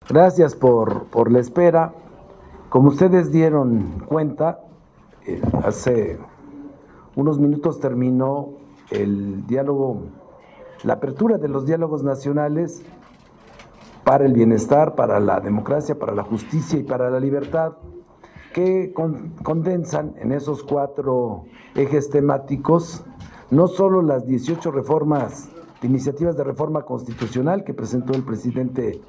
Gracias por la espera. Como ustedes dieron cuenta, hace unos minutos terminó el diálogo, la apertura de los diálogos nacionales para el bienestar, para la democracia, para la justicia y para la libertad, que condensan en esos 4 ejes temáticos no solo las 18 iniciativas de reforma constitucional que presentó el presidente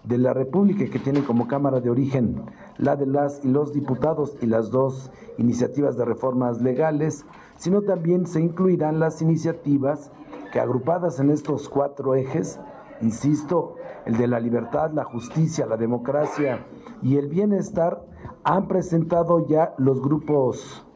de la República, que tienen como cámara de origen la de las y los diputados, y las 2 iniciativas de reformas legales, sino también se incluirán las iniciativas que, agrupadas en estos 4 ejes, insisto, el de la libertad, la justicia, la democracia y el bienestar, han presentado ya los grupos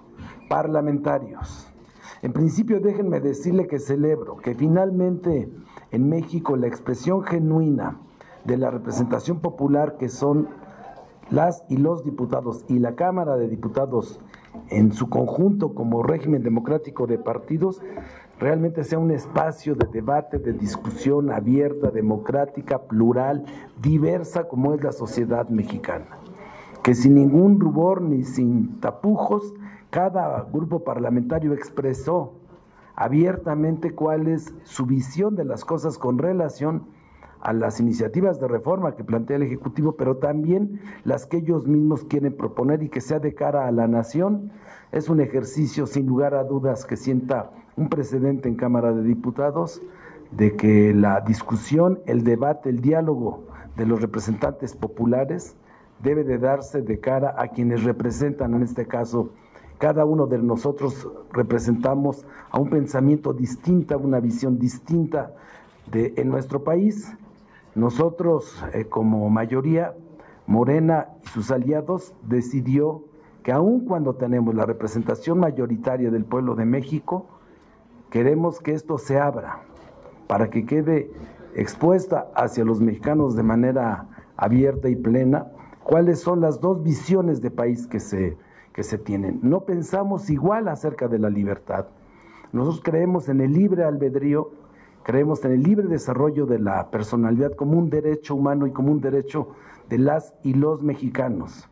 parlamentarios. En principio, déjenme decirle que celebro que finalmente en México la expresión genuina de la representación popular, que son las y los diputados y la Cámara de Diputados en su conjunto como régimen democrático de partidos, realmente sea un espacio de debate, de discusión abierta, democrática, plural, diversa, como es la sociedad mexicana. Que sin ningún rubor ni sin tapujos, cada grupo parlamentario expresó abiertamente cuál es su visión de las cosas con relación a las iniciativas de reforma que plantea el Ejecutivo, pero también las que ellos mismos quieren proponer, y que sea de cara a la nación. Es un ejercicio, sin lugar a dudas, que sienta un precedente en Cámara de Diputados, de que la discusión, el debate, el diálogo de los representantes populares debe de darse de cara a quienes representan, en este caso, cada uno de nosotros representamos a un pensamiento distinto, a una visión distinta en nuestro país. Nosotros, como mayoría, Morena y sus aliados, decidió que aun cuando tenemos la representación mayoritaria del pueblo de México, queremos que esto se abra para que quede expuesta hacia los mexicanos de manera abierta y plena cuáles son las 2 visiones de país que se tienen. No pensamos igual acerca de la libertad. Nosotros creemos en el libre albedrío, creemos en el libre desarrollo de la personalidad como un derecho humano y como un derecho de las y los mexicanos,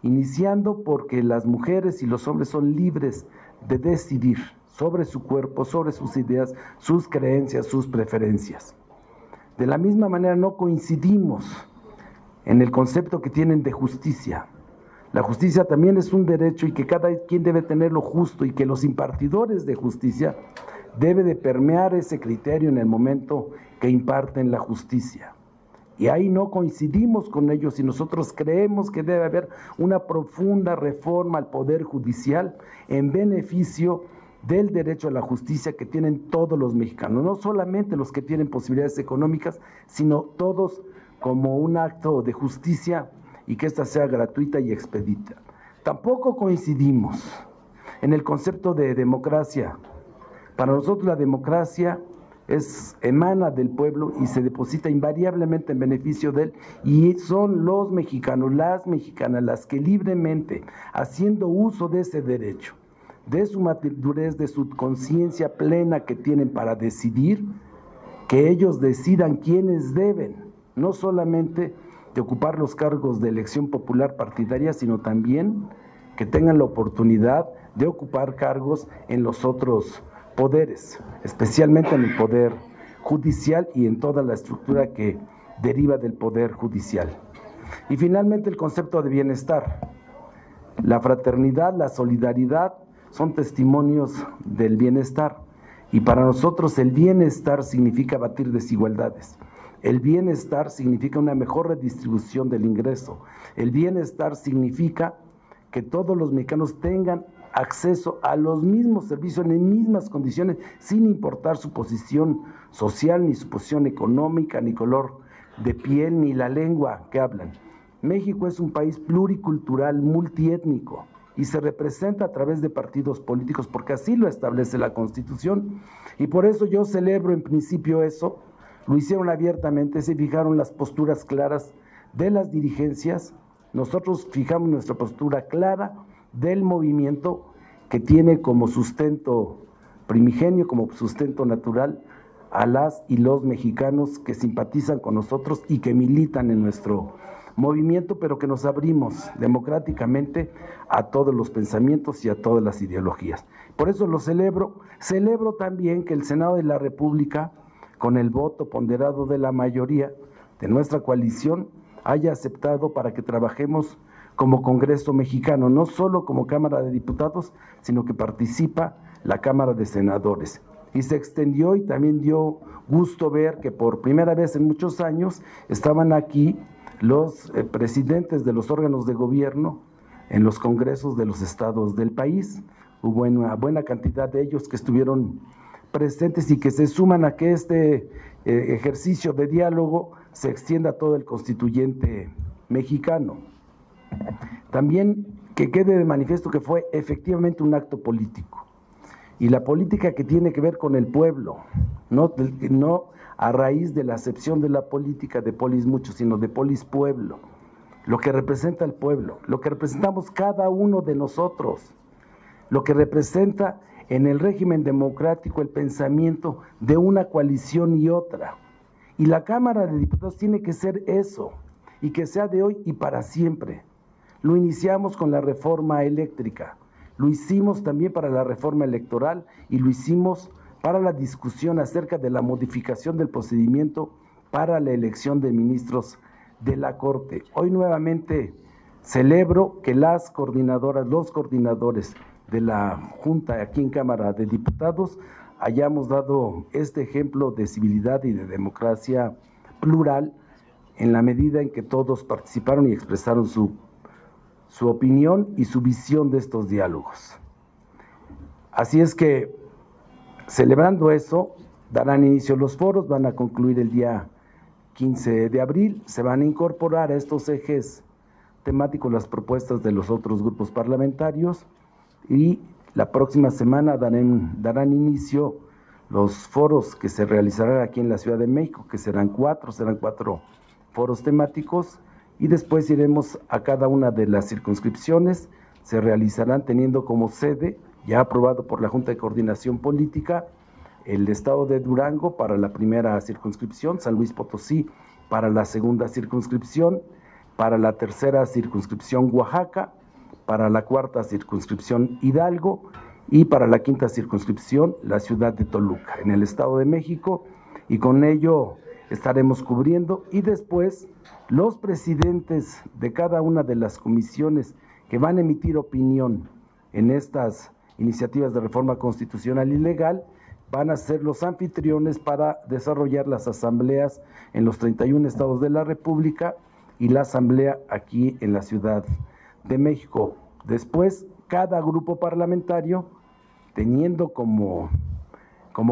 iniciando porque las mujeres y los hombres son libres de decidir sobre su cuerpo, sobre sus ideas, sus creencias, sus preferencias. De la misma manera, no coincidimos en el concepto que tienen de justicia. La justicia también es un derecho, y que cada quien debe tener lo justo, y que los impartidores de justicia debe de permear ese criterio en el momento que imparten la justicia. Y ahí no coincidimos con ellos, y nosotros creemos que debe haber una profunda reforma al Poder Judicial en beneficio del derecho a la justicia que tienen todos los mexicanos, no solamente los que tienen posibilidades económicas, sino todos, como un acto de justicia, y que ésta sea gratuita y expedita. Tampoco coincidimos en el concepto de democracia. Para nosotros la democracia emana del pueblo y se deposita invariablemente en beneficio de él, y son los mexicanos, las mexicanas, las que libremente, haciendo uso de ese derecho, de su madurez, de su conciencia plena que tienen para decidir, que ellos decidan quiénes deben, no solamente de ocupar los cargos de elección popular partidaria, sino también que tengan la oportunidad de ocupar cargos en los otros poderes, especialmente en el Poder Judicial y en toda la estructura que deriva del Poder Judicial. Y finalmente, el concepto de bienestar. La fraternidad, la solidaridad son testimonios del bienestar, y para nosotros el bienestar significa abatir desigualdades. El bienestar significa una mejor redistribución del ingreso. El bienestar significa que todos los mexicanos tengan acceso a los mismos servicios en las mismas condiciones, sin importar su posición social, ni su posición económica, ni color de piel, ni la lengua que hablan. México es un país pluricultural, multiétnico, y se representa a través de partidos políticos, porque así lo establece la Constitución, y por eso yo celebro en principio eso. Lo hicieron abiertamente, se fijaron las posturas claras de las dirigencias. Nosotros fijamos nuestra postura clara del movimiento, que tiene como sustento primigenio, como sustento natural, a las y los mexicanos que simpatizan con nosotros y que militan en nuestro movimiento, pero que nos abrimos democráticamente a todos los pensamientos y a todas las ideologías. Por eso lo celebro. Celebro también que el Senado de la República, con el voto ponderado de la mayoría de nuestra coalición, haya aceptado para que trabajemos como Congreso mexicano, no solo como Cámara de Diputados, sino que participa la Cámara de Senadores. Y se extendió, y también dio gusto ver que por primera vez en muchos años estaban aquí los presidentes de los órganos de gobierno en los congresos de los estados del país. Hubo una buena cantidad de ellos que estuvieron presentes y que se suman a que este ejercicio de diálogo se extienda a todo el constituyente mexicano. También que quede de manifiesto que fue efectivamente un acto político, y la política que tiene que ver con el pueblo, no a raíz de la acepción de la política de polis mucho, sino de polis pueblo, lo que representa el pueblo, lo que representamos cada uno de nosotros, lo que representa en el régimen democrático el pensamiento de una coalición y otra. Y la Cámara de Diputados tiene que ser eso, y que sea de hoy y para siempre. Lo iniciamos con la reforma eléctrica, lo hicimos también para la reforma electoral y lo hicimos para la discusión acerca de la modificación del procedimiento para la elección de ministros de la Corte. Hoy nuevamente celebro que las coordinadoras, los coordinadores de la Junta aquí en Cámara de Diputados hayamos dado este ejemplo de civilidad y de democracia plural en la medida en que todos participaron y expresaron su opinión y su visión de estos diálogos. Así es que, celebrando eso, darán inicio los foros, van a concluir el día 15 de abril, se van a incorporar a estos ejes temáticos las propuestas de los otros grupos parlamentarios y la próxima semana darán inicio los foros que se realizarán aquí en la Ciudad de México, que serán cuatro foros temáticos, y después iremos a cada una de las circunscripciones, se realizarán teniendo como sede, ya aprobado por la Junta de Coordinación Política, el estado de Durango para la primera circunscripción, San Luis Potosí para la segunda circunscripción, para la tercera circunscripción Oaxaca, para la cuarta circunscripción Hidalgo y para la quinta circunscripción la ciudad de Toluca, en el Estado de México, y con ello estaremos cubriendo, y después los presidentes de cada una de las comisiones que van a emitir opinión en estas iniciativas de reforma constitucional y legal van a ser los anfitriones para desarrollar las asambleas en los 31 estados de la República y la asamblea aquí en la Ciudad de México. Después, cada grupo parlamentario, teniendo como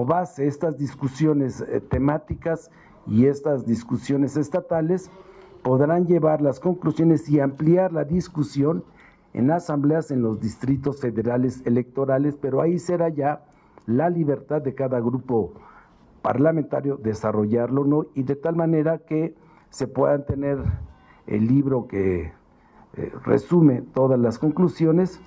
base estas discusiones temáticas y estas discusiones estatales, podrán llevar las conclusiones y ampliar la discusión en asambleas en los distritos federales electorales, pero ahí será ya la libertad de cada grupo parlamentario desarrollarlo, ¿no? Y de tal manera que se puedan tener el libro que resume todas las conclusiones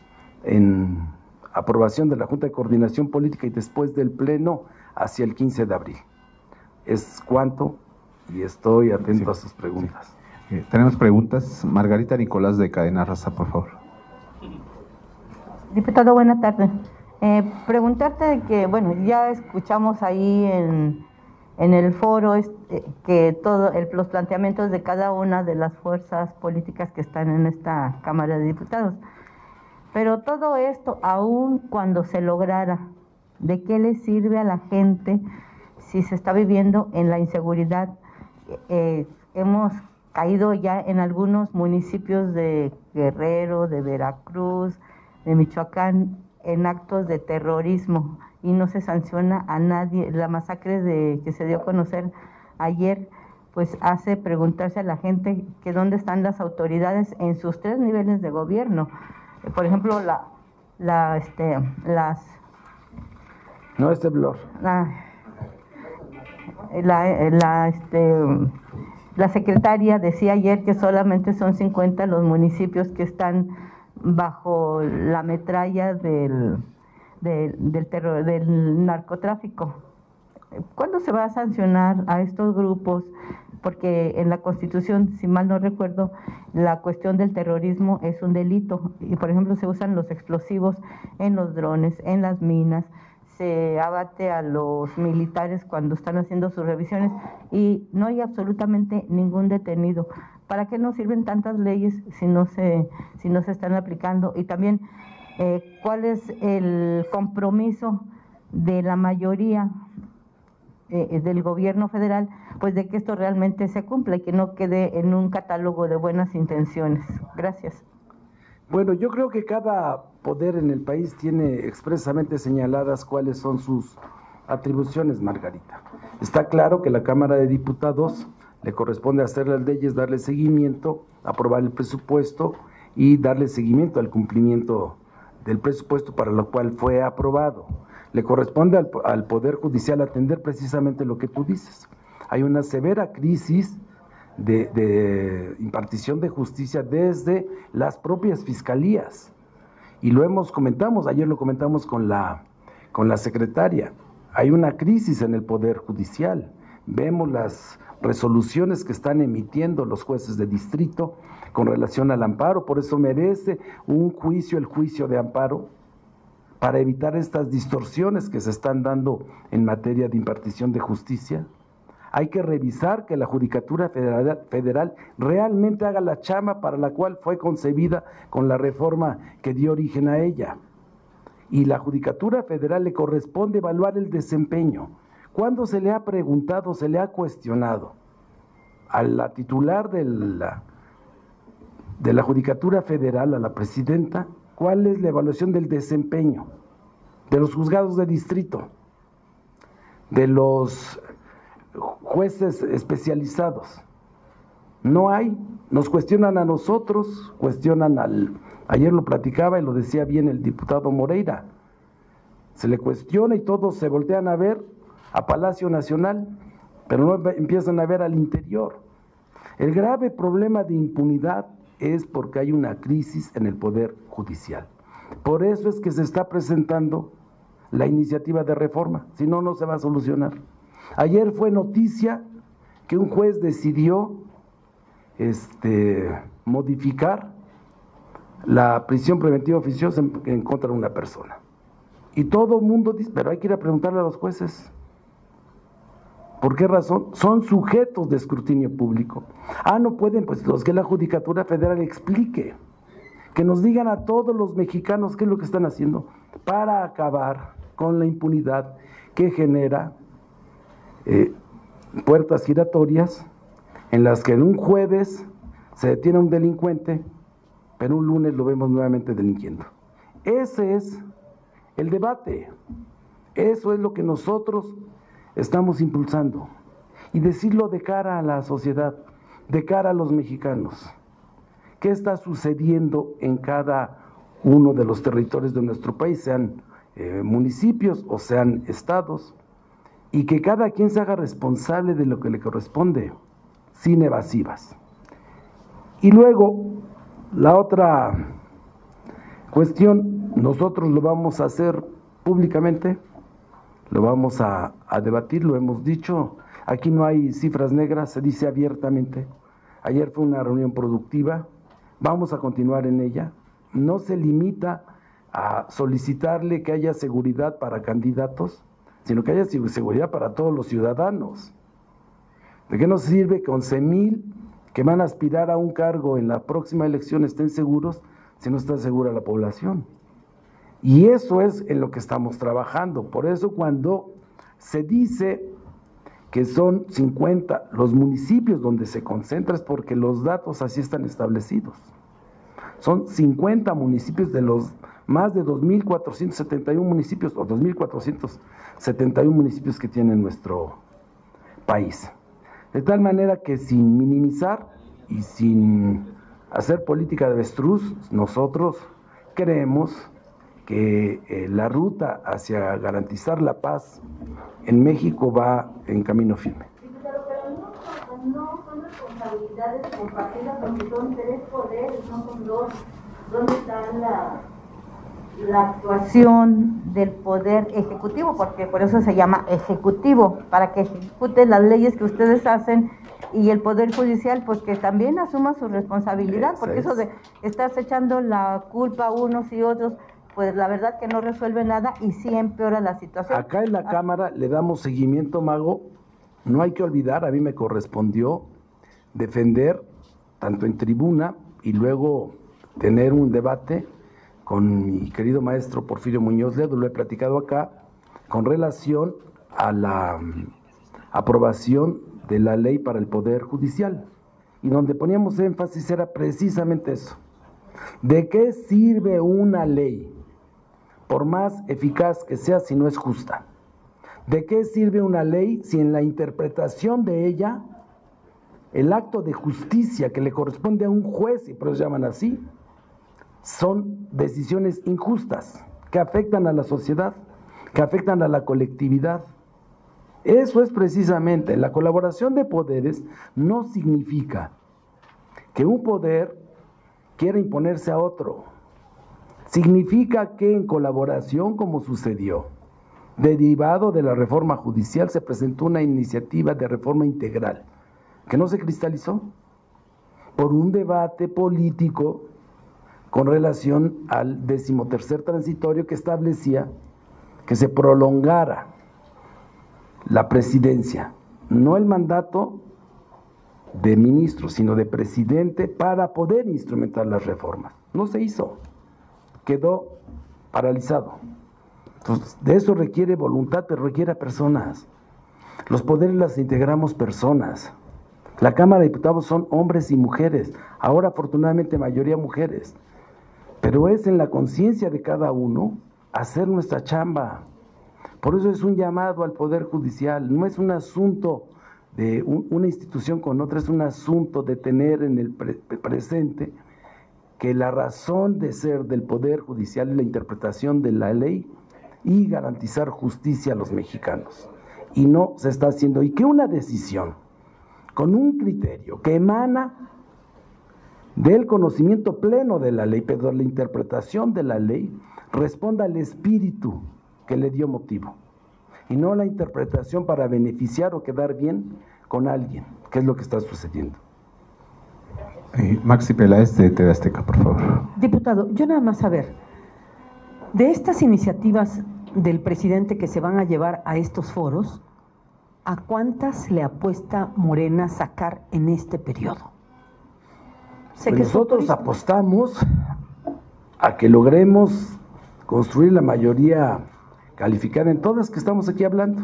en aprobación de la Junta de Coordinación Política y después del Pleno hacia el 15 de abril. Es cuanto, y estoy atento a sus preguntas. Tenemos preguntas. Margarita Nicolás, de Cadena Raza, por favor. Diputado, buena tarde. Preguntarte que, bueno, ya escuchamos ahí en el foro que los planteamientos de cada una de las fuerzas políticas que están en esta Cámara de Diputados. Pero todo esto, aun cuando se lograra, ¿de qué le sirve a la gente si se está viviendo en la inseguridad? Hemos caído ya en algunos municipios de Guerrero, de Veracruz, de Michoacán, en actos de terrorismo y no se sanciona a nadie. La masacre que se dio a conocer ayer, pues hace preguntarse a la gente que dónde están las autoridades en sus 3 niveles de gobierno. Por ejemplo, la secretaria decía ayer que solamente son 50 los municipios que están bajo la metralla del narcotráfico. ¿Cuándo se va a sancionar a estos grupos? Porque en la Constitución, si mal no recuerdo, la cuestión del terrorismo es un delito. Y, por ejemplo, se usan los explosivos en los drones, en las minas, se abate a los militares cuando están haciendo sus revisiones y no hay absolutamente ningún detenido. ¿Para qué nos sirven tantas leyes si no se están aplicando? Y también, ¿cuál es el compromiso de la mayoría del gobierno federal, pues de que esto realmente se cumpla y que no quede en un catálogo de buenas intenciones? Gracias. Bueno, yo creo que cada poder en el país tiene expresamente señaladas cuáles son sus atribuciones, Margarita. Está claro que la Cámara de Diputados le corresponde hacer las leyes, darle seguimiento, aprobar el presupuesto y darle seguimiento al cumplimiento del presupuesto para lo cual fue aprobado. Le corresponde al Poder Judicial atender precisamente lo que tú dices. Hay una severa crisis de impartición de justicia desde las propias fiscalías. Y ayer lo comentamos con la secretaria. Hay una crisis en el Poder Judicial. Vemos las resoluciones que están emitiendo los jueces de distrito con relación al amparo, por eso merece un juicio, el juicio de amparo, para evitar estas distorsiones que se están dando en materia de impartición de justicia. Hay que revisar que la Judicatura Federal realmente haga la chamba para la cual fue concebida con la reforma que dio origen a ella. Y la Judicatura Federal le corresponde evaluar el desempeño. ¿Cuándo se le ha preguntado, se le ha cuestionado a la titular de la Judicatura Federal, a la presidenta, cuál es la evaluación del desempeño de los juzgados de distrito, de los jueces especializados? No hay. Nos cuestionan a nosotros, ayer lo platicaba y lo decía bien el diputado Moreira, se le cuestiona y todos se voltean a ver a Palacio Nacional, pero no empiezan a ver al interior. El grave problema de impunidad es porque hay una crisis en el Poder Judicial. Por eso es que se está presentando la iniciativa de reforma, si no, no se va a solucionar. Ayer fue noticia que un juez decidió modificar la prisión preventiva oficiosa en contra de una persona. Y todo el mundo dice, pero hay que ir a preguntarle a los jueces. ¿Por qué razón? Son sujetos de escrutinio público. No pueden, pues los que la Judicatura Federal explique, que nos digan a todos los mexicanos qué es lo que están haciendo para acabar con la impunidad que genera puertas giratorias en las que en un jueves se detiene a un delincuente, pero un lunes lo vemos nuevamente delinquiendo. Ese es el debate, eso es lo que nosotros estamos impulsando, y decirlo de cara a la sociedad, de cara a los mexicanos. ¿Qué está sucediendo en cada uno de los territorios de nuestro país, sean municipios o sean estados? Y que cada quien se haga responsable de lo que le corresponde, sin evasivas. Y luego, la otra cuestión, nosotros lo vamos a hacer públicamente, lo vamos a debatir, lo hemos dicho, aquí no hay cifras negras, se dice abiertamente. Ayer fue una reunión productiva, vamos a continuar en ella. No se limita a solicitarle que haya seguridad para candidatos, sino que haya seguridad para todos los ciudadanos. ¿De qué nos sirve que 11,000 que van a aspirar a un cargo en la próxima elección estén seguros si no está segura la población? Y eso es en lo que estamos trabajando. Por eso cuando se dice que son 50 los municipios donde se concentra, es porque los datos así están establecidos. Son 50 municipios de los más de 2.471 municipios, o 2.471 municipios que tiene nuestro país. De tal manera que sin minimizar y sin hacer política de avestruz, nosotros creemos que la ruta hacia garantizar la paz en México va en camino firme. Pero no son responsabilidades compartidas, porque son 3 poderes, no son 2. ¿Dónde está la actuación del poder ejecutivo, porque por eso se llama ejecutivo, para que ejecute las leyes que ustedes hacen, y el poder judicial pues que también asuma su responsabilidad, porque eso de estar echando la culpa a unos y otros, pues la verdad que no resuelve nada y sí empeora la situación. Acá en la Cámara le damos seguimiento, Mago. No hay que olvidar, a mí me correspondió defender tanto en tribuna y luego tener un debate con mi querido maestro Porfirio Muñoz Ledo, lo he platicado acá, con relación a la aprobación de la ley para el Poder Judicial, y donde poníamos énfasis era precisamente eso. ¿De qué sirve una ley, por más eficaz que sea, si no es justa? ¿De qué sirve una ley si en la interpretación de ella, el acto de justicia que le corresponde a un juez, y por eso llaman así, son decisiones injustas, que afectan a la sociedad, que afectan a la colectividad? Eso es precisamente, la colaboración de poderes no significa que un poder quiera imponerse a otro. Significa que en colaboración, como sucedió, derivado de la reforma judicial, se presentó una iniciativa de reforma integral que no se cristalizó por un debate político con relación al 13º transitorio que establecía que se prolongara la presidencia, no el mandato de ministro, sino de presidente, para poder instrumentar las reformas. No se hizo, quedó paralizado. Entonces, de eso requiere voluntad, pero requiere a personas. Los poderes las integramos personas. La Cámara de Diputados son hombres y mujeres, ahora afortunadamente mayoría mujeres, pero es en la conciencia de cada uno hacer nuestra chamba. Por eso es un llamado al Poder Judicial, no es un asunto de una institución con otra, es un asunto de tener en el presente que la razón de ser del Poder Judicial es la interpretación de la ley y garantizar justicia a los mexicanos. Y no se está haciendo, y que una decisión con un criterio que emana del conocimiento pleno de la ley, pero la interpretación de la ley responda al espíritu que le dio motivo, y no la interpretación para beneficiar o quedar bien con alguien, que es lo que está sucediendo. Maxi Peláez de TV Azteca, por favor. Diputado, yo nada más saber, de estas iniciativas del presidente que se van a llevar a estos foros, ¿a cuántas le apuesta Morena sacar en este periodo? Pues nosotros apostamos a que logremos construir la mayoría calificada en todas que estamos aquí hablando.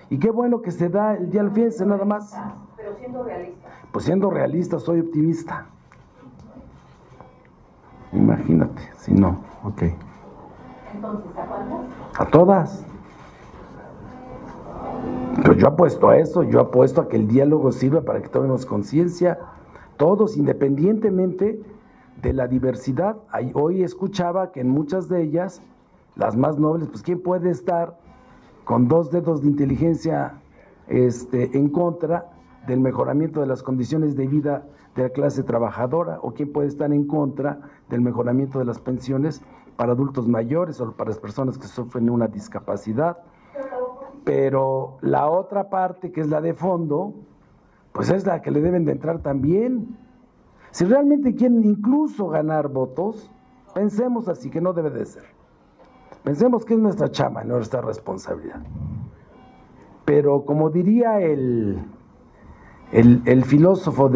Y qué bueno que se da el día al fíjense nada más. Pero siendo realista. Pues siendo realista, soy optimista. Imagínate, si no. Ok. Entonces, ¿a cuántas? A todas. Pero yo apuesto a eso, yo apuesto a que el diálogo sirva para que tomemos conciencia, todos, independientemente de la diversidad. Hoy escuchaba que en muchas de ellas, las más nobles, pues ¿quién puede estar con 2 dedos de inteligencia en contra del mejoramiento de las condiciones de vida de la clase trabajadora? ¿O quién puede estar en contra del mejoramiento de las pensiones para adultos mayores o para las personas que sufren una discapacidad? Pero la otra parte, que es la de fondo, pues es la que le deben de entrar también. Si realmente quieren incluso ganar votos, pensemos así, que no debe de ser. Pensemos que es nuestra chamba, nuestra responsabilidad. Pero como diría el filósofo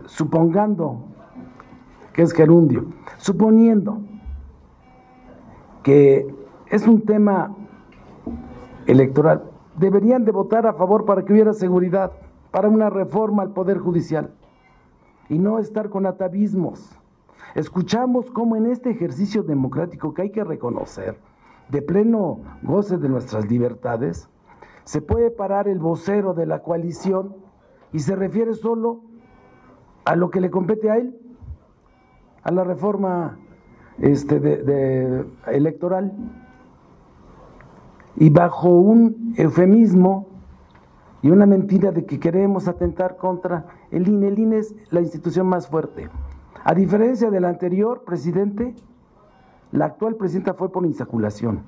supongando, que es gerundio, suponiendo que es un tema electoral, deberían de votar a favor para que hubiera seguridad, para una reforma al Poder Judicial, y no estar con atavismos. Escuchamos cómo en este ejercicio democrático que hay que reconocer, de pleno goce de nuestras libertades, se puede parar el vocero de la coalición y se refiere solo a lo que le compete a él, a la reforma electoral, y bajo un eufemismo y una mentira de que queremos atentar contra el INE. El INE es la institución más fuerte. A diferencia del anterior presidente, La actual presidenta fue por insaculación.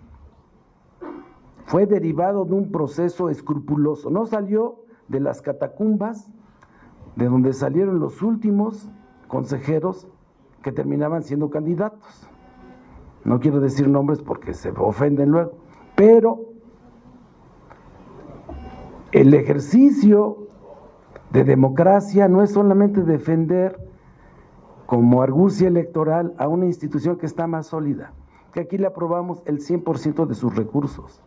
Fue derivado de un proceso escrupuloso. No salió de las catacumbas de donde salieron los últimos consejeros que terminaban siendo candidatos. No quiero decir nombres porque se ofenden luego, pero el ejercicio de democracia no es solamente defender como argucia electoral a una institución que está más sólida, que aquí le aprobamos el 100% de sus recursos,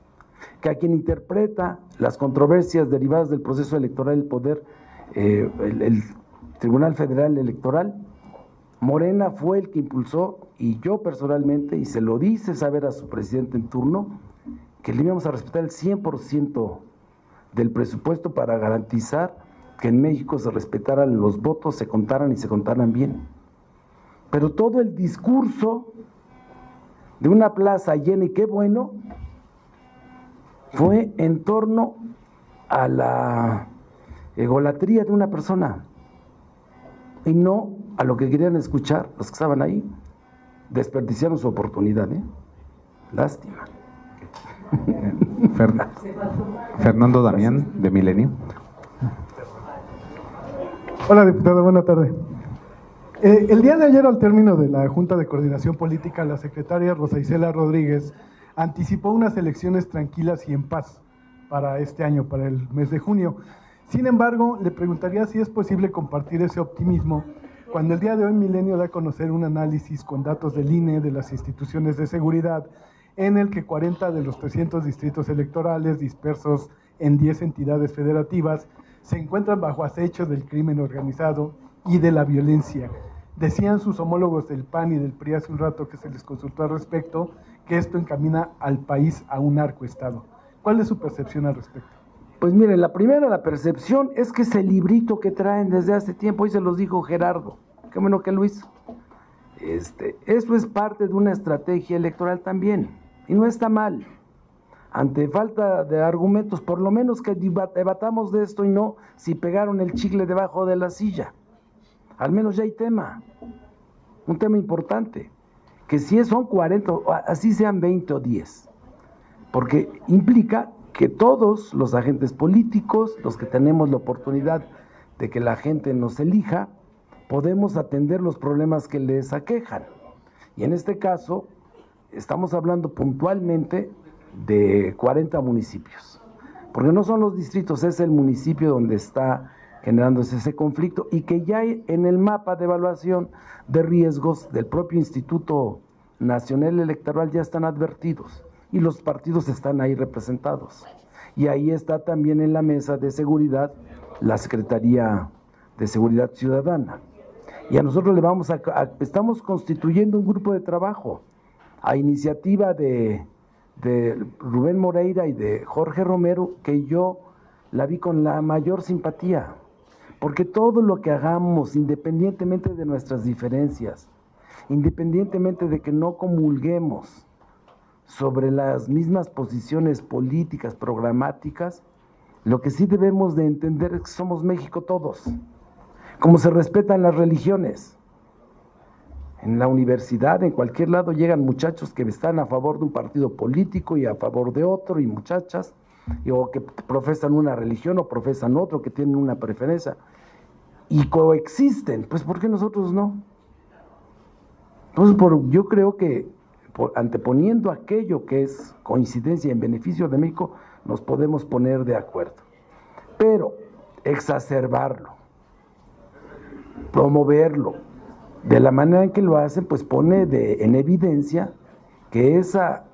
que a quien interpreta las controversias derivadas del proceso electoral, el poder, el Tribunal Federal Electoral, Morena fue el que impulsó, y yo personalmente, y se lo dice saber a su presidente en turno, que le íbamos a respetar el 100% del presupuesto para garantizar que en México se respetaran los votos, se contaran y se contaran bien. Pero todo el discurso de una plaza llena, y qué bueno, fue en torno a la egolatría de una persona y no a lo que querían escuchar los que estaban ahí. Desperdiciaron su oportunidad, ¿eh? Lástima. Fernando Damián, de Milenio. Hola, diputado, buena tarde. El día de ayer, al término de la Junta de Coordinación Política, la secretaria Rosa Isela Rodríguez anticipó unas elecciones tranquilas y en paz para este año, para el mes de junio. Sin embargo, le preguntaría si es posible compartir ese optimismo cuando el día de hoy Milenio da a conocer un análisis con datos del INE, de las instituciones de seguridad, en el que 40 de los 300 distritos electorales dispersos en 10 entidades federativas se encuentran bajo acecho del crimen organizado y de la violencia. Decían sus homólogos del PAN y del PRI hace un rato que se les consultó al respecto, que esto encamina al país a un narcoestado. ¿Cuál es su percepción al respecto? Pues miren, la percepción es que ese librito que traen desde hace tiempo, hoy se los dijo Gerardo, qué bueno que lo hizo. Eso es parte de una estrategia electoral también, y no está mal. Ante falta de argumentos, por lo menos que debatamos de esto y no si pegaron el chicle debajo de la silla. Al menos ya hay tema, un tema importante, que si son 40, así sean 20 o 10, porque implica que todos los agentes políticos, los que tenemos la oportunidad de que la gente nos elija, podemos atender los problemas que les aquejan. Y en este caso, estamos hablando puntualmente de 40 municipios, porque no son los distritos, es el municipio donde está generándose ese conflicto y que ya en el mapa de evaluación de riesgos del propio Instituto Nacional Electoral ya están advertidos y los partidos están ahí representados. Y ahí está también en la mesa de seguridad la Secretaría de Seguridad Ciudadana. Y a nosotros le vamos estamos constituyendo un grupo de trabajo a iniciativa de Rubén Moreira y de Jorge Romero, que yo la vi con la mayor simpatía, porque todo lo que hagamos, independientemente de nuestras diferencias, independientemente de que no comulguemos sobre las mismas posiciones políticas, programáticas, lo que sí debemos de entender es que somos México todos, como se respetan las religiones. En la universidad, en cualquier lado, llegan muchachos que están a favor de un partido político y a favor de otro, y muchachas, o que profesan una religión o profesan otro, que tienen una preferencia, y coexisten. Pues ¿por qué nosotros no? Entonces, yo creo que anteponiendo aquello que es coincidencia en beneficio de México, nos podemos poner de acuerdo. Pero exacerbarlo, promoverlo, de la manera en que lo hacen, pues pone en evidencia que esa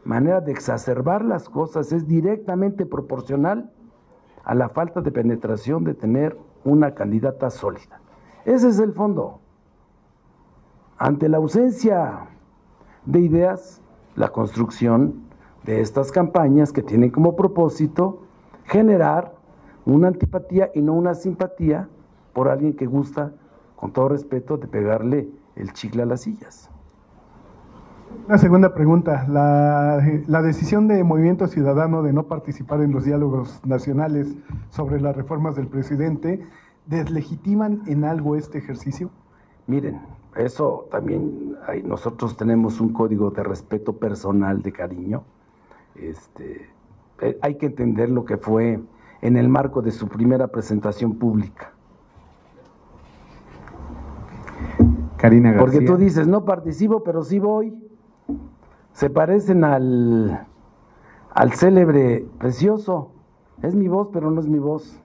manera de exacerbar las cosas es directamente proporcional a la falta de penetración de tener una candidata sólida. Ese es el fondo. Ante la ausencia de ideas, la construcción de estas campañas que tienen como propósito generar una antipatía y no una simpatía por alguien que gusta, con todo respeto, de pegarle el chicle a las sillas. Una segunda pregunta. La decisión de Movimiento Ciudadano de no participar en los diálogos nacionales sobre las reformas del presidente, ¿deslegitiman en algo este ejercicio? Miren, eso también nosotros tenemos un código de respeto personal, de cariño. Hay que entender lo que fue en el marco de su primera presentación pública. Karina García. Porque tú dices, no participo, pero sí voy. Se parecen al célebre Precioso. Es mi voz, pero no es mi voz.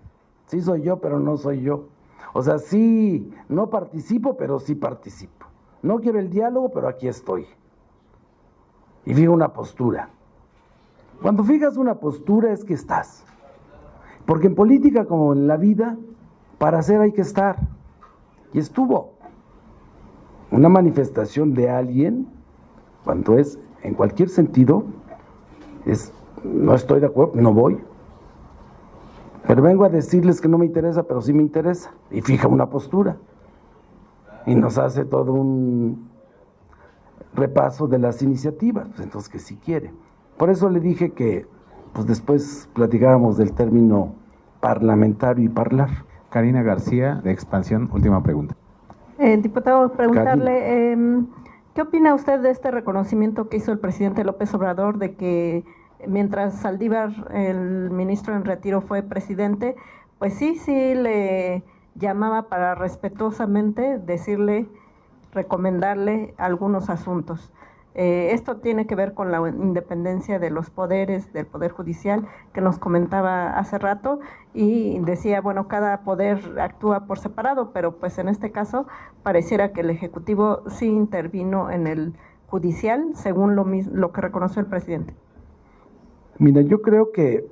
Sí soy yo, pero no soy yo. O sea, sí, no participo, pero sí participo. No quiero el diálogo, pero aquí estoy. Y fijo una postura. Cuando fijas una postura es que estás. Porque en política, como en la vida, para hacer hay que estar. Y estuvo. Una manifestación de alguien, cuando es en cualquier sentido, no estoy de acuerdo, no voy. Pero vengo a decirles que no me interesa, pero sí me interesa. Y fija una postura. Y nos hace todo un repaso de las iniciativas. Pues entonces, que si quiere. Por eso le dije que pues después platicábamos del término parlamentario y parlar. Karina García, de Expansión, última pregunta. Diputado, preguntarle, ¿qué opina usted de este reconocimiento que hizo el presidente López Obrador de que mientras Saldívar, el ministro en retiro, fue presidente, pues sí le llamaba para respetuosamente decirle, recomendarle algunos asuntos? Esto tiene que ver con la independencia de los poderes, del Poder Judicial, que nos comentaba hace rato, y decía, bueno, cada poder actúa por separado, pero pues en este caso pareciera que el Ejecutivo sí intervino en el Judicial, según lo que reconoció el presidente. Mira, yo creo que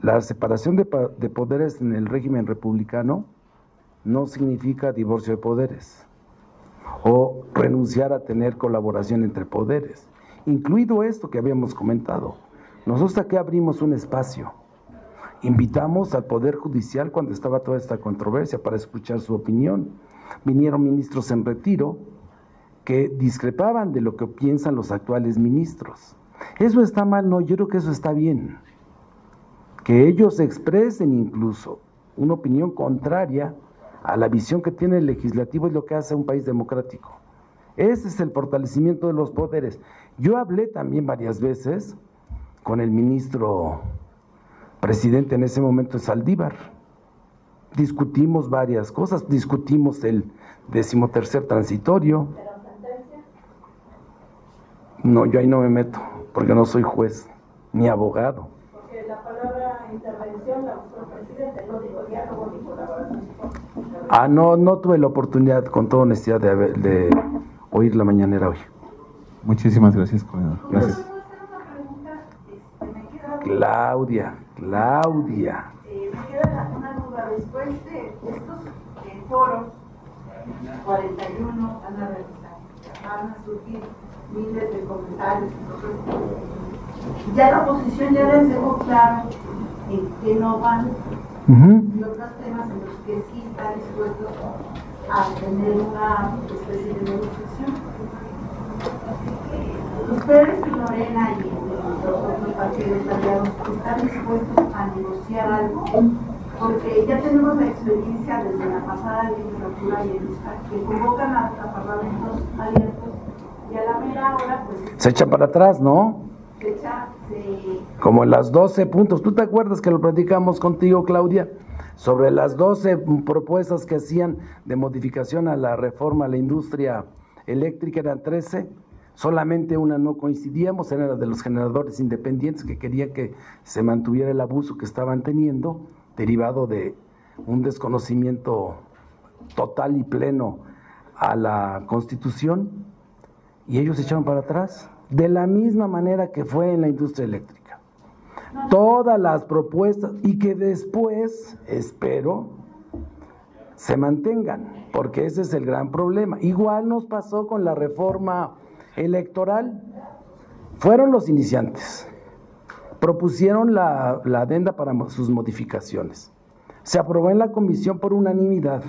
la separación de poderes en el régimen republicano no significa divorcio de poderes o renunciar a tener colaboración entre poderes, incluido esto que habíamos comentado. Nosotros aquí abrimos un espacio, invitamos al Poder Judicial cuando estaba toda esta controversia para escuchar su opinión. Vinieron ministros en retiro que discrepaban de lo que piensan los actuales ministros. ¿Eso está mal? No, yo creo que eso está bien. Que ellos expresen incluso una opinión contraria a la visión que tiene el legislativo es lo que hace un país democrático. Ese es el fortalecimiento de los poderes. Yo hablé también varias veces con el ministro presidente en ese momento, Saldívar. Discutimos varias cosas, discutimos el 13º transitorio. No, yo ahí no me meto, porque no soy juez ni abogado. Porque la palabra intervención la usó el presidente, no dijo diálogo ni colaboración. No tuve la oportunidad, con toda honestidad, de oír la mañanera hoy. Muchísimas gracias, coordinador. Gracias. Claudia. Me queda una duda. Después de estos foros, 41 van a surgir miles de comentarios. Entonces, ya la oposición ya les dejó claro en qué no van. Y otros temas en los que sí están dispuestos a tener una especie de negociación. Ustedes y Morena y los otros partidos aliados están dispuestos a negociar algo, porque ya tenemos la experiencia desde la pasada legislatura y que convocan a parlamentos abiertos y a la mera hora pues se echan para atrás, ¿no? Como en las 12 puntos. ¿Tú te acuerdas que lo platicamos contigo, Claudia? Sobre las 12 propuestas que hacían de modificación a la reforma a la industria eléctrica, eran 13. Solamente una no coincidíamos, era la de los generadores independientes, que quería que se mantuviera el abuso que estaban teniendo, derivado de un desconocimiento total y pleno a la Constitución, y ellos se echaron para atrás. De la misma manera que fue en la industria eléctrica. Todas las propuestas, y que después, espero, se mantengan, porque ese es el gran problema. Igual nos pasó con la reforma electoral. Fueron los iniciantes, propusieron la adenda para sus modificaciones. Se aprobó en la comisión por unanimidad,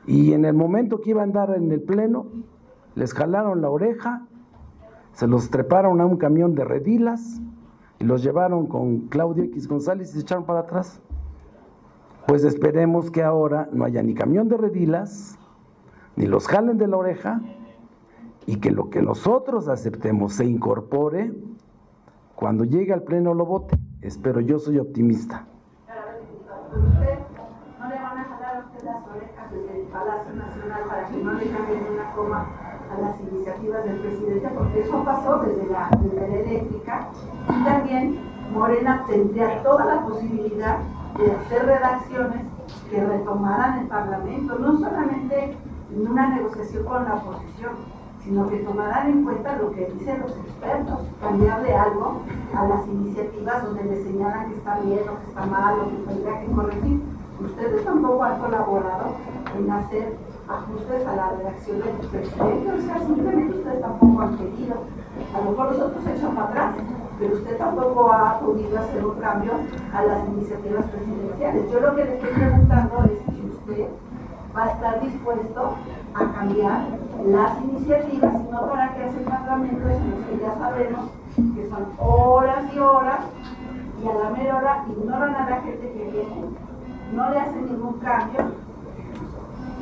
y en el momento que iba a andar en el pleno, les jalaron la oreja, se los treparon a un camión de redilas y los llevaron con Claudio X González y se echaron para atrás. Pues esperemos que ahora no haya ni camión de redilas, ni los jalen de la oreja, y que lo que nosotros aceptemos se incorpore, cuando llegue al pleno lo vote. Espero, yo soy optimista. Usted no le van a jalar a usted las orejas desde el Palacio Nacional para que no le cambien una coma a las iniciativas del presidente, porque eso pasó desde la eléctrica, y también Morena tendría toda la posibilidad de hacer redacciones que retomaran el Parlamento, no solamente en una negociación con la oposición, sino que tomarán en cuenta lo que dicen los expertos, cambiarle algo a las iniciativas donde le señalan que está bien o que está mal o que tendría que corregir. Ustedes tampoco han colaborado en hacer ajustes a la redacción del presidente, o sea, simplemente ustedes tampoco han querido. A lo mejor los otros se echan para atrás, pero usted tampoco ha podido hacer un cambio a las iniciativas presidenciales. Yo lo que le estoy preguntando es si usted va a estar dispuesto a cambiar las iniciativas, no para que hacen parlamentos en los que ya sabemos que son horas y horas, y a la mera hora ignoran a la gente que viene, no le hacen ningún cambio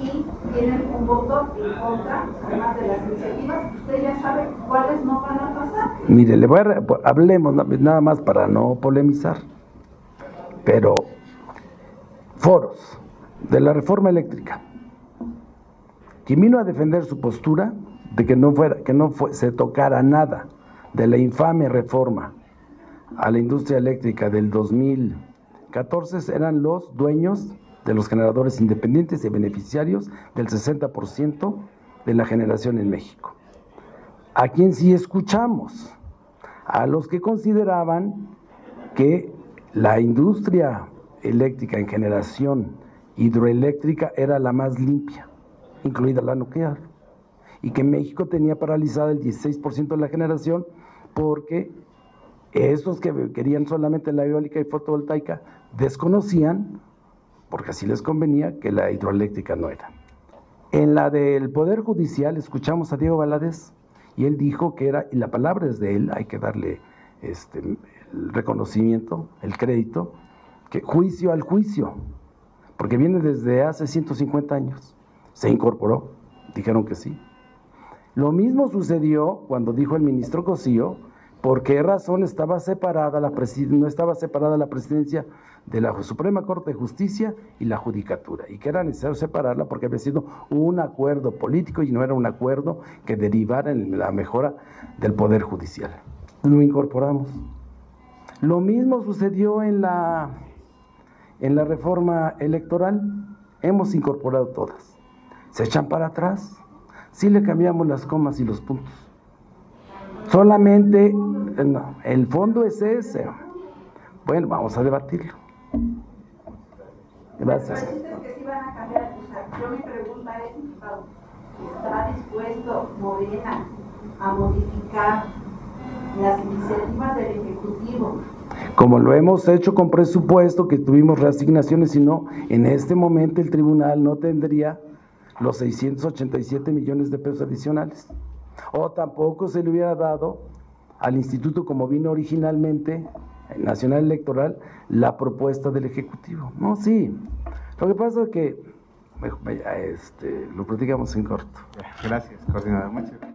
y tienen un voto en contra, además de las iniciativas. Usted ya sabe cuáles no van a pasar. Mire, hablemos nada más para no polemizar, pero foros de la reforma eléctrica. Quien vino a defender su postura de que se tocara nada de la infame reforma a la industria eléctrica del 2014 eran los dueños de los generadores independientes y beneficiarios del 60% de la generación en México. ¿A quién sí escuchamos? A los que consideraban que la industria eléctrica en generación hidroeléctrica era la más limpia, incluida la nuclear, y que México tenía paralizada el 16% de la generación porque esos que querían solamente la eólica y fotovoltaica desconocían, porque así les convenía, que la hidroeléctrica no era. En la del Poder Judicial escuchamos a Diego Valadez y él dijo que era, y la palabra es de él, hay que darle el reconocimiento, el crédito, que juicio al juicio, porque viene desde hace 150 años. Se incorporó, dijeron que sí. Lo mismo sucedió cuando dijo el ministro Cosío, por qué razón no estaba separada la presidencia de la Suprema Corte de Justicia y la Judicatura, y que era necesario separarla porque había sido un acuerdo político y no era un acuerdo que derivara en la mejora del Poder Judicial. Lo incorporamos. Lo mismo sucedió en la reforma electoral, hemos incorporado todas. Se echan para atrás, sí le cambiamos las comas y los puntos. Solamente, no, el fondo es ese. Bueno, vamos a debatirlo. Gracias. Que sí van a cambiar, o sea, yo mi pregunta es, diputado, ¿está dispuesto Morena a modificar las iniciativas del Ejecutivo? Como lo hemos hecho con presupuesto, que tuvimos reasignaciones, y no, en este momento el tribunal no tendría los 687 millones de pesos adicionales. O tampoco se le hubiera dado al instituto, como vino originalmente, Nacional Electoral, la propuesta del Ejecutivo. No, sí. Lo que pasa es que lo platicamos en corto. Gracias, coordinador. Muchas gracias.